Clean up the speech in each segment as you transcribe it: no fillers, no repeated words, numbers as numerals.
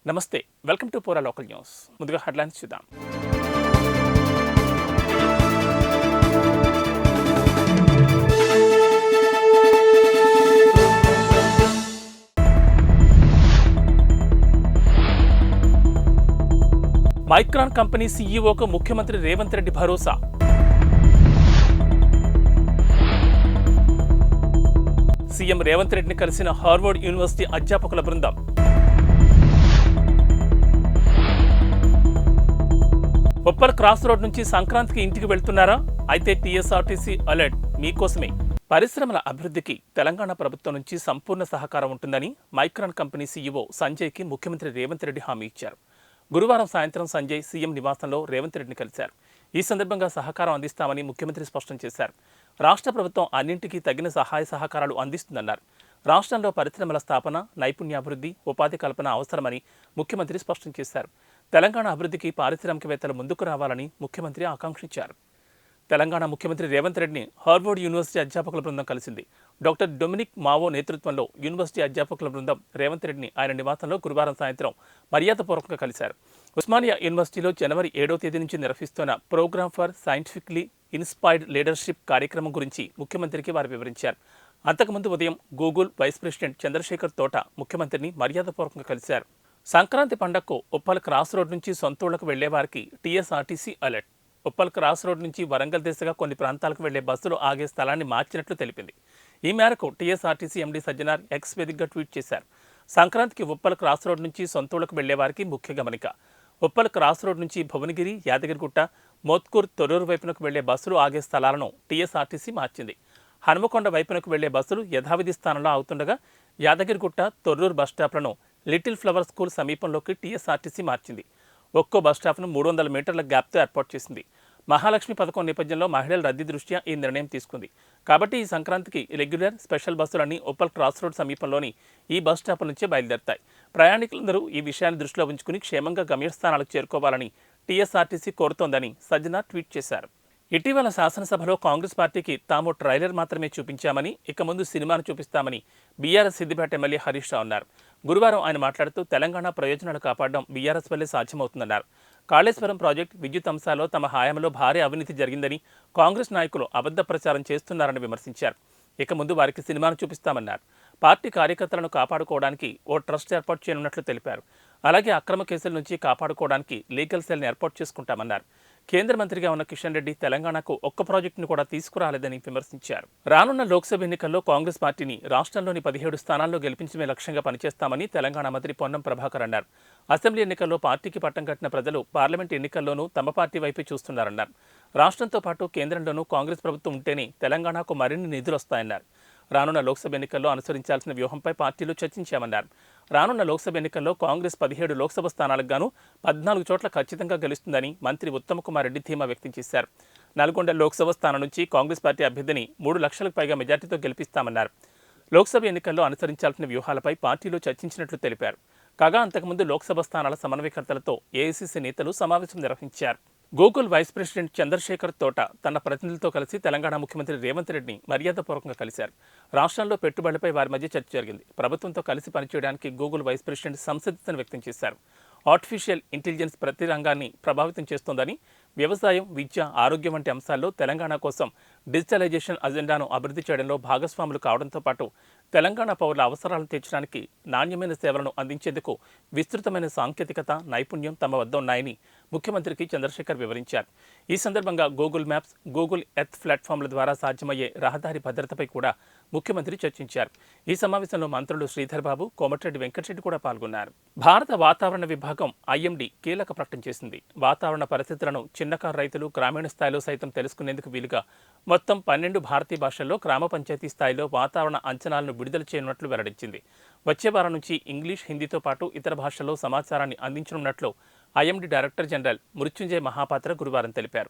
నమస్తే, welcome to పూరా local news. ముందుగా హెడ్లైన్స్ చూద్దాం. మైక్రాన్ కంపెనీ సీఈఓకు ముఖ్యమంత్రి రేవంత్ రెడ్డి భరోసా. సీఎం రేవంత్ రెడ్డిని కలిసిన హార్వర్డ్ యూనివర్సిటీ అధ్యాపకుల బృందం. ఉప్పల్ క్రాస్ రోడ్ నుంచి సంక్రాంతికి ఇంటికి వెళ్తున్నారా? అయితే టీఎస్ఆర్టీసీ అలర్ట్ మీకోసమే. పరిశ్రమల అభివృద్ధికి తెలంగాణ ప్రభుత్వం నుంచి సంపూర్ణ సహకారం ఉంటుందని మైక్రాన్ కంపెనీ సీఈఓ సంజయ్కి ముఖ్యమంత్రి రేవంత్ రెడ్డి హామీ ఇచ్చారు. గురువారం సాయంత్రం సంజయ్ సీఎం నివాసంలో రేవంత్ రెడ్డిని కలిశారు. ఈ సందర్భంగా సహకారం అందిస్తామని ముఖ్యమంత్రి స్పష్టం చేశారు. రాష్ట్ర ప్రభుత్వం అన్నింటికీ తగిన సహాయ సహకారాలు అందిస్తుందన్నారు. రాష్ట్రంలో పరిశ్రమల స్థాపన, నైపుణ్యాభివృద్ధి, ఉపాధి కల్పన అవసరమని ముఖ్యమంత్రి స్పష్టం చేశారు. తెలంగాణ అభివృద్ధికి పారిశ్రామికవేత్తలు ముందుకు రావాలని ముఖ్యమంత్రి ఆకాంక్షించారు. తెలంగాణ ముఖ్యమంత్రి రేవంత్ రెడ్డిని హార్వర్డ్ యూనివర్సిటీ అధ్యాపకుల బృందం కలిసింది. డాక్టర్ డొమినిక్ మావో నేతృత్వంలో యూనివర్సిటీ అధ్యాపకుల బృందం రేవంత్ రెడ్డిని ఆయన నివాసంలో గురువారం సాయంత్రం మర్యాదపూర్వకంగా కలిశారు. ఉస్మానియా యూనివర్సిటీలో జనవరి 7వ తేదీ నుంచి నిర్వహిస్తున్న program for scientifically inspired leadership కార్యక్రమం గురించి ముఖ్యమంత్రికి వారు వివరించారు. అంతకుముందు ఉదయం గూగుల్ వైస్ ప్రెసిడెంట్ చంద్రశేఖర్ తోట ముఖ్యమంత్రిని మర్యాదపూర్వకంగా కలిశారు. సంక్రాంతి పండగకు ఉప్పల్ క్రాస్ రోడ్ నుంచి సొంతూళ్లకు వెళ్లే వారికి TSRTC alert. Uppal cross road నుంచి వరంగల్ దిశగా కొన్ని ప్రాంతాలకు వెళ్లే బస్సులు ఆగే స్థలాన్ని మార్చినట్లు తెలిపింది. ఈ మేరకు టీఎస్ఆర్టీసీ ఎండీ సజ్జనార్ ఎక్స్ వేదికగా ట్వీట్ చేశారు. సంక్రాంతికి ఉప్పల్ క్రాస్ రోడ్ నుంచి సొంతూళ్లకు వెళ్లే వారికి ముఖ్య గమనిక. ఉప్పల్ క్రాస్ రోడ్ నుంచి భువనగిరి, యాదగిరిగుట్ట, మోత్కూర్, తొర్రూరు వైపునకు వెళ్లే బస్సులు ఆగే స్థలాలను టీఎస్ఆర్టీసీ మార్చింది. హనుమకొండ వైపునకు వెళ్లే బస్సులు యథావిధి స్థానంలో అవుతుండగా యాదగిరిగుట్ట, తొర్రూరు బస్టాప్లను లిటిల్ ఫ్లవర్ స్కూల్ సమీపంలోకి టీఎస్ఆర్టీసీ మార్చింది. ఒక్కో బస్టాప్ను 300 మీటర్ల గ్యాప్తో ఏర్పాటు చేసింది. మహాలక్ష్మి పథకం నేపథ్యంలో మహిళల రద్దీ దృష్ట్యా ఈ నిర్ణయం తీసుకుంది. కాబట్టి ఈ సంక్రాంతికి రెగ్యులర్, స్పెషల్ బస్సులన్నీ ఉప్పల్ క్రాస్ రోడ్ సమీపంలోని ఈ బస్ స్టాప్ నుంచే బయలుదేరతాయి. ప్రయాణికులందరూ ఈ విషయాన్ని దృష్టిలో ఉంచుకుని క్షేమంగా గమ్యస్థానాలకు చేరుకోవాలని టీఎస్ఆర్టీసీ కోరుతోందని సజ్జనార్ ట్వీట్ చేశారు. ఇటీవల శాసనసభలో కాంగ్రెస్ పార్టీకి తాము ట్రైలర్ మాత్రమే చూపించామని, ఇక ముందు సినిమాను చూపిస్తామని బీఆర్ఎస్ సిద్దిపేట ఎమ్మెల్యే హరీష్ రావు అన్నారు. గురువారం ఆయన మాట్లాడుతూ తెలంగాణ ప్రయోజనాలు కాపాడడం బీఆర్ఎస్ వల్లే సాధ్యమవుతుందన్నారు. కాళేశ్వరం ప్రాజెక్టు, విద్యుత్ అంశాల్లో తమ హయాంలో భారీ అవినీతి జరిగిందని కాంగ్రెస్ నాయకులు అబద్ధ ప్రచారం చేస్తున్నారని విమర్శించారు. ఇక ముందు వారికి సినిమాను చూపిస్తామన్నారు. పార్టీ కార్యకర్తలను కాపాడుకోవడానికి ఓ ట్రస్ట్ ఏర్పాటు చేయనున్నట్లు తెలిపారు. అలాగే అక్రమ కేసుల నుంచి కాపాడుకోవడానికి లీగల్ సెల్ని ఏర్పాటు చేసుకుంటామన్నారు. కేంద్ర మంత్రిగా ఉన్న కిషన్ రెడ్డి తెలంగాణకు ఒక్క ప్రాజెక్టును కూడా తీసుకురాలేదని విమర్శించారు. రానున్న లోక్సభ ఎన్నికల్లో కాంగ్రెస్ పార్టీని రాష్ట్రంలోని 17 స్థానాల్లో గెలిపించమే లక్ష్యంగా పనిచేస్తామని తెలంగాణ మంత్రి పొన్నం ప్రభాకర్ అన్నారు. అసెంబ్లీ ఎన్నికల్లో పార్టీకి పట్టం కట్టిన ప్రజలు పార్లమెంట్ ఎన్నికల్లోనూ తమ పార్టీ వైపే చూస్తున్నారన్నారు. రాష్ట్రంతో పాటు కేంద్రంలోనూ కాంగ్రెస్ ప్రభుత్వం ఉంటేనే తెలంగాణకు మరిన్ని నిధులు వస్తాయన్నారు. రానున్న లోక్సభ ఎన్నికల్లో అనుసరించాల్సిన వ్యూహంపై పార్టీలో చర్చించామన్నారు. రానున్న లోక్సభ ఎన్నికల్లో కాంగ్రెస్ 17 లోక్సభ స్థానాలకు గాను 14 చోట్ల ఖచ్చితంగా గెలుస్తుందని మంత్రి ఉత్తమ్ కుమార్ రెడ్డి ధీమా వ్యక్తం చేశారు. నల్గొండ లోక్సభ స్థానం నుంచి కాంగ్రెస్ పార్టీ అభ్యర్థిని 3 లక్షలకు పైగా మెజార్టీతో గెలిపిస్తామన్నారు. లోక్సభ ఎన్నికల్లో అనుసరించాల్సిన వ్యూహాలపై పార్టీలో చర్చించినట్లు తెలిపారు. కాగా అంతకుముందు లోక్సభ స్థానాల సమన్వయకర్తలతో ఏఐసీసీ నేతలు సమావేశం నిర్వహించారు. గూగుల్ వైస్ ప్రెసిడెంట్ చంద్రశేఖర్ తోట తన ప్రతినిధులతో కలిసి తెలంగాణ ముఖ్యమంత్రి రేవంత్ రెడ్డిని మర్యాదపూర్వకంగా కలిశారు. రాష్ట్రంలో పెట్టుబడులపై వారి మధ్య చర్చ జరిగింది. ప్రభుత్వంతో కలిసి పనిచేయడానికి గూగుల్ వైస్ ప్రెసిడెంట్ సంసిద్ధతను వ్యక్తం చేశారు. ఆర్టిఫిషియల్ ఇంటెలిజెన్స్ ప్రతి రంగాన్ని ప్రభావితం చేస్తోందని, వ్యవసాయం, విద్య, ఆరోగ్యం వంటి అంశాల్లో తెలంగాణ కోసం డిజిటలైజేషన్ అజెండాను అభివృద్ధి చేయడంలో భాగస్వాములు కావడంతో పాటు తెలంగాణ పౌరుల అవసరాలను తీర్చడానికి నాణ్యమైన సేవలను అందించేందుకు విస్తృతమైన సాంకేతికత, నైపుణ్యం తమ వద్ద ఉన్నాయని ముఖ్యమంత్రికి చంద్రశేఖర్ వివరించారు. ఈ సందర్భంగా గూగుల్ మ్యాప్స్, గూగుల్ ఎర్త్ ప్లాట్ఫామ్ల ద్వారా సాధ్యమయ్యే రహదారి భద్రతపై కూడా ముఖ్యమంత్రి చర్చించారు. ఈ సమావేశంలో మంత్రులు శ్రీధర్ బాబు, కోమటిరెడ్డి వెంకటరెడ్డి కూడా పాల్గొన్నారు. భారత వాతావరణ విభాగం ఐఎండీ కీలక ప్రకటన చేసింది. వాతావరణ పరిస్థితులను చిన్నకారు రైతులు గ్రామీణ స్థాయిలో సైతం తెలుసుకునేందుకు వీలుగా మొత్తం 12 భారతీయ భాషల్లో గ్రామ పంచాయతీ స్థాయిలో వాతావరణ అంచనాలను విడుదల చేయనున్నట్లు వెల్లడించింది. వచ్చే వారం నుంచి ఇంగ్లీష్, హిందీతో పాటు ఇతర భాషల్లో సమాచారాన్ని అందించనున్నట్లు IMD director general Mrutyunjay Mohapatra గురువారం తెలిపారు.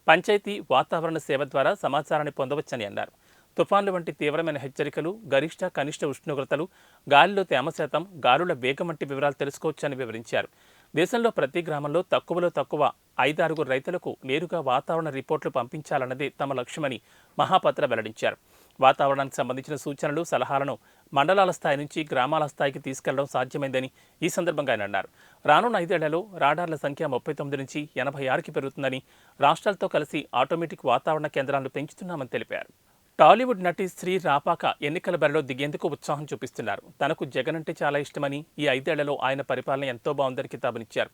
పంచాయతీ వాతావరణ సేవ ద్వారా సమాచారాన్ని పొందవచ్చని అన్నారు. తుఫాన్లు వంటి తీవ్రమైన హెచ్చరికలు, గరిష్ట, కనిష్ట ఉష్ణోగ్రతలు, గాలిలో తేమ శాతం, గాలుల వేగం వంటి వివరాలు తెలుసుకోవచ్చని వివరించారు. దేశంలో ప్రతి గ్రామంలో తక్కువలో తక్కువ 5-6 రైతులకు నేరుగా వాతావరణ రిపోర్టులు పంపించాలన్నదే తమ లక్ష్యమని మహాపాత్ర వెల్లడించారు. వాతావరణానికి సంబంధించిన సూచనలు, సలహాలను మండలాల స్థాయి నుంచి గ్రామాల స్థాయికి తీసుకెళ్లడం సాధ్యమైందని ఈ సందర్భంగా ఆయన అన్నారు. రానున్న 5 ఏళ్లలో రాడార్ల సంఖ్య 39 నుంచి 86కి పెరుగుతుందని, రాష్ట్రాలతో కలిసి ఆటోమేటిక్ వాతావరణ కేంద్రాలను పెంచుతున్నామని తెలిపారు. టాలీవుడ్ నటి శ్రీ రాపాక ఎన్నికల బరిలో దిగేందుకు ఉత్సాహం చూపిస్తున్నారు. తనకు జగన్ అంటే చాలా ఇష్టమని, ఈ 5 ఏళ్లలో ఆయన పరిపాలన ఎంతో బాగుందని కితాబునిచ్చారు.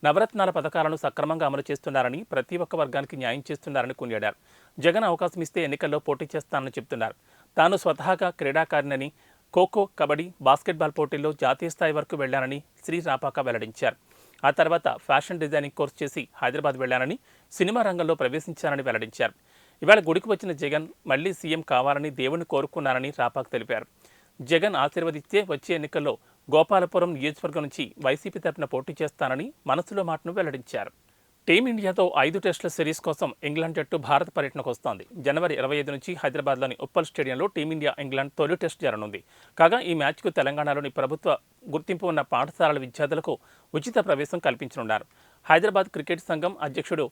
నవరత్నాల పథకాలను సక్రమంగా అమలు చేస్తున్నారని, ప్రతి ఒక్క వర్గానికి న్యాయం చేస్తున్నారని కొనియాడారు. జగన్ అవకాశం ఇస్తే ఎన్నికల్లో పోటీ చేస్తానని చెబుతున్నారు. తాను స్వతహాగా క్రీడాకారిణని, ఖోఖో, కబడ్డీ, బాస్కెట్బాల్ పోటీల్లో జాతీయ స్థాయి వరకు వెళ్లానని శ్రీ రాపాక వెల్లడించారు. ఆ తర్వాత ఫ్యాషన్ డిజైనింగ్ కోర్సు చేసి హైదరాబాద్ వెళ్లానని, సినిమా రంగంలో ప్రవేశించారని వెల్లడించారు. ఇవాళ గుడికి వచ్చిన జగన్ మళ్లీ సీఎం కావాలని దేవుణ్ణి కోరుకున్నారని రాపాక తెలిపారు. జగన్ ఆశీర్వదిస్తే వచ్చే ఎన్నికల్లో గోపాలపురం నియోజకవర్గం నుంచి వైసీపీ తరపున పోటీ చేస్తానని మనసులో మాటను వెల్లడించారు. టీమిండియాతో 5 టెస్టుల సిరీస్ కోసం ఇంగ్లాండ్ జట్టు భారత పర్యటనకు వస్తోంది. జనవరి 25 నుంచి హైదరాబాద్లోని ఉప్పల్ స్టేడియంలో టీమిండియా ఇంగ్లాండ్ తొలి టెస్ట్ జరగనుంది. కాగా ఈ మ్యాచ్కు తెలంగాణలోని ప్రభుత్వ గుర్తింపు ఉన్న పాఠశాలల విద్యార్థులకు ఉచిత ప్రవేశం కల్పించనున్నారు. హైదరాబాద్ క్రికెట్ సంఘం అధ్యక్షుడు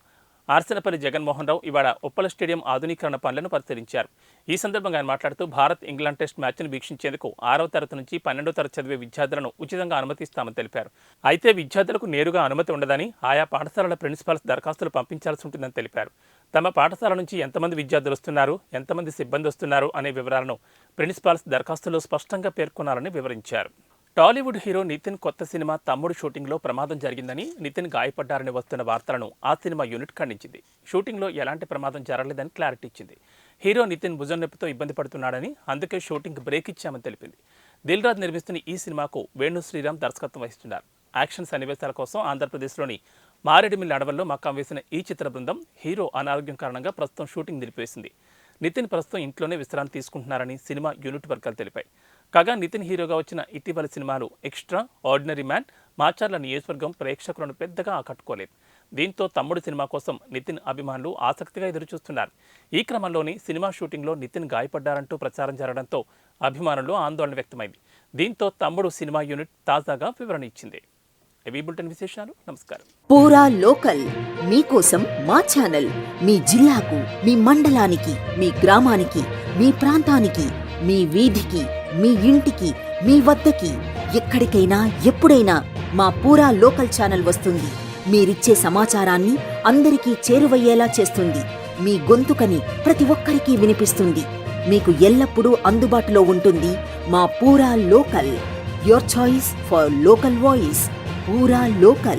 ఆర్సనపల్లి జగన్మోహన్ రావు ఇవాళ ఉప్పల స్టేడియం ఆధునీకరణ పనులను పరిశీలించారు. ఈ సందర్భంగా ఆయన మాట్లాడుతూ భారత్ ఇంగ్లాండ్ టెస్ట్ మ్యాచ్ను వీక్షించేందుకు 6వ తరగతి నుంచి 12వ తరగతి చదివే విద్యార్థులను ఉచితంగా అనుమతిస్తామని తెలిపారు. అయితే విద్యార్థులకు నేరుగా అనుమతి ఉండదని, ఆయా పాఠశాలల ప్రిన్సిపాల్స్ దరఖాస్తులు పంపించాల్సి ఉంటుందని తెలిపారు. తమ పాఠశాల నుంచి ఎంతమంది విద్యార్థులు వస్తున్నారు, ఎంతమంది సిబ్బంది వస్తున్నారు అనే వివరాలను ప్రిన్సిపాల్స్ దరఖాస్తులో స్పష్టంగా పేర్కొనాలని వివరించారు. టాలీవుడ్ హీరో నితిన్ కొత్త సినిమా తమ్ముడు షూటింగ్లో ప్రమాదం జరిగిందని, నితిన్ గాయపడ్డారని వస్తున్న వార్తలను ఆ సినిమా యూనిట్ ఖండించింది. షూటింగ్లో ఎలాంటి ప్రమాదం జరగలేదని క్లారిటీ ఇచ్చింది. హీరో నితిన్ భుజం నొప్పితో ఇబ్బంది పడుతున్నాడని, అందుకే షూటింగ్ బ్రేక్ ఇచ్చామని తెలిపింది. దిల్ రాజు నిర్మిస్తున్న ఈ సినిమాకు వేణు శ్రీరామ్ దర్శకత్వం వహిస్తున్నారు. యాక్షన్ సన్నివేశాల కోసం ఆంధ్రప్రదేశ్లోని మారేడుమిల్లి అడవుల్లో మకాం వేసిన ఈ చిత్ర బృందం హీరో అనారోగ్యం కారణంగా ప్రస్తుతం షూటింగ్ నిలిపివేసింది. నితిన్ ప్రస్తుతం ఇంట్లోనే విశ్రాంతి తీసుకుంటున్నారని సినిమా యూనిట్ వర్గాలు తెలిపాయి. కాగా నితిన్ హీరోగా వచ్చిన ఇటీవలి సినిమాలు ఎక్స్ట్రా, ఆర్డినరీ మ్యాన్, మాచర్ల నియోజకవర్గం ప్రేక్షకులను పెద్దగా ఆకట్టుకోలేదు. దీంతో తమ్ముడు సినిమా కోసం నితిన్ అభిమానులు ఆసక్తిగా ఎదురుచూస్తున్నారు. ఈ క్రమంలోని సినిమా షూటింగ్లో నితిన్ గాయపడ్డారంటూ ప్రచారం జరగడంతో అభిమానుల్లో ఆందోళన వ్యక్తమైంది. దీంతో తమ్ముడు సినిమా యూనిట్ తాజాగా వివరణ ఇచ్చింది. ఏవీ బులెటిన్ విశేషాలు. నమస్కారం. పూరా లోకల్ మీకోసం మా ఛానల్ మీ జిల్లాకు, మీ మండలానికి, మీ గ్రామానికి, మీ ప్రాంతానికి, మీ వీధికి, మీ ఇంటికి, మీ వద్దకి, ఎక్కడికైనా ఎప్పుడైనా మా పూరా లోకల్ ఛానల్ వస్తుంది. మీరిచ్చే సమాచారాన్ని అందరికీ చేరువయ్యేలా చేస్తుంది. మీ గొంతుకని ప్రతి ఒక్కరికి వినిపిస్తుంది. మీకు ఎల్లప్పుడూ అందుబాటులో ఉంటుంది మా పూరా local. Your choice for local voice. పూరా లోకల్.